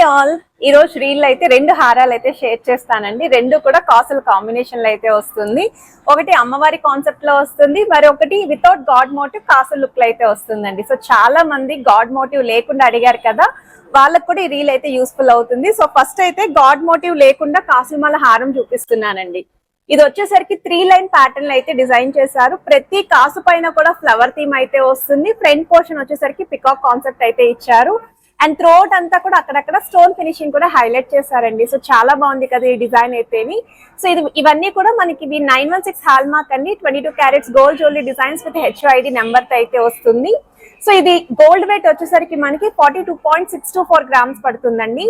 All ఈ రోజు reel అయితే రెండు హారాలు అయితే షేర్ చేస్తానండి. రెండు కూడా కాసుల కాంబినేషన్ లో అయితే వస్తుంది. ఒకటి అమ్మవారి కాన్సెప్ట్ లో వస్తుంది, మరి ఒకటి వితౌట్ గాడ్ మోటివ్ కాసుల లుక్ లో అయితే వస్తుందండి. సో చాలా మంది గాడ్ మోటివ్ లేకుండా అడిగారు కదా, వాళ్ళకు కూడా ఈ రీల్ అయితే యూస్ఫుల్ అవుతుంది. సో ఫస్ట్ అయితే గాడ్ మోటివ్ లేకుండా కాసులమాల హారం చూపిస్తున్నానండి. ఇది వచ్చేసరికి 3 లైన్ ప్యాటర్న్ అయితే డిజైన్ చేశారు. ప్రతి కాసు పైన కూడా ఫ్లవర్ థీమ్ అయితే వస్తుంది. ఫ్రంట్ పోర్షన్ వచ్చేసరికి పికాక్ కాన్సెప్ట్ అయితే ఇచ్చారు. అండ్ త్రోట్ అంతా కూడా అక్కడక్కడ స్టోన్ ఫినిషింగ్ కూడా హైలైట్ చేశారండి. సో చాలా బాగుంది కదా ఈ డిజైన్ అయితేని. సో ఇవన్నీ కూడా మనకి 916 హాల్ మార్క్ అండి. 22 carats gold jewellery designs with HYD number తో అయితే వస్తుంది. సో ఇది గోల్డ్ వెయిట్ వచ్చేసరికి మనకి 42.624 గ్రామ్స్ పడుతుందండి.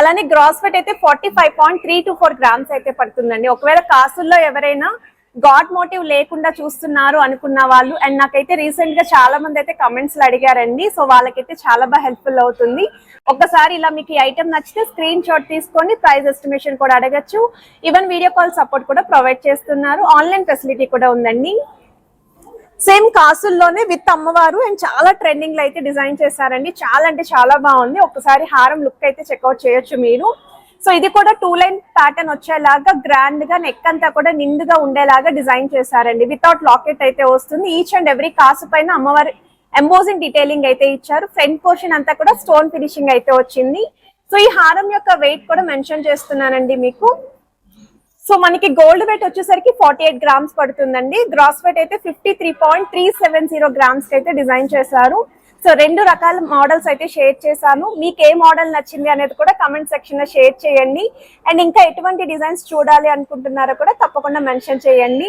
అలానే గ్రాస్ వెయిట్ అయితే 45.324 గ్రామ్స్ అయితే పడుతుందండి. ఒకవేళ కాసుల్లో ఎవరైనా గాడ్ మోటివ్ లేకుండా చూస్తున్నారు అనుకున్న వాళ్ళు, అండ్ నాకైతే రీసెంట్ గా చాలా మంది అయితే కమెంట్స్ లో అడిగారండి. సో వాళ్ళకైతే చాలా బాగా హెల్ప్ఫుల్ అవుతుంది. ఒక్కసారి ఇలా మీకు ఈ ఐటమ్ నచ్చితే స్క్రీన్ షాట్ తీసుకొని ప్రైస్ ఎస్టిమేషన్ కూడా అడగచ్చు. ఈవెన్ వీడియో కాల్ సపోర్ట్ కూడా ప్రొవైడ్ చేస్తున్నారు. ఆన్లైన్ ఫెసిలిటీ కూడా ఉందండి. సేమ్ కాసుల్లోనే విత్ అమ్మవారు అండ్ చాలా ట్రెండింగ్ లో అయితే డిజైన్ చేశారండి. చాలా అంటే చాలా బాగుంది. ఒకసారి హారం లుక్ అయితే చెక్అవుట్ చేయొచ్చు మీరు. సో ఇది కూడా 2 లైన్ ప్యాటర్న్ వచ్చేలాగా గ్రాండ్ గా నెక్ అంతా కూడా నిండుగా ఉండేలాగా డిజైన్ చేశారండి. వితౌట్ లాకెట్ అయితే వస్తుంది. ఈచ్ అండ్ ఎవ్రీ కాసు పైన అమ్మవారి ఎంబోజింగ్ డీటెయిలింగ్ అయితే ఇచ్చారు. ఫ్రంట్ పోర్షన్ అంతా కూడా స్టోన్ ఫినిషింగ్ అయితే వచ్చింది. సో ఈ హారం యొక్క వెయిట్ కూడా మెన్షన్ చేస్తున్నానండి మీకు. సో మనకి గోల్డ్ వెయిట్ వచ్చేసరికి 48 గ్రామ్స్ పడుతుందండి. గ్రాస్ వెయిట్ అయితే 53.370 గ్రామ్స్ కి అయితే డిజైన్ చేశారు. సో రెండు రకాల మోడల్స్ అయితే షేర్ చేశాను. మీకు ఏ మోడల్ నచ్చింది అనేది కూడా కమెంట్ సెక్షన్ లో షేర్ చేయండి. అండ్ ఇంకా ఎటువంటి డిజైన్స్ చూడాలి అనుకుంటున్నారో కూడా తప్పకుండా మెన్షన్ చేయండి.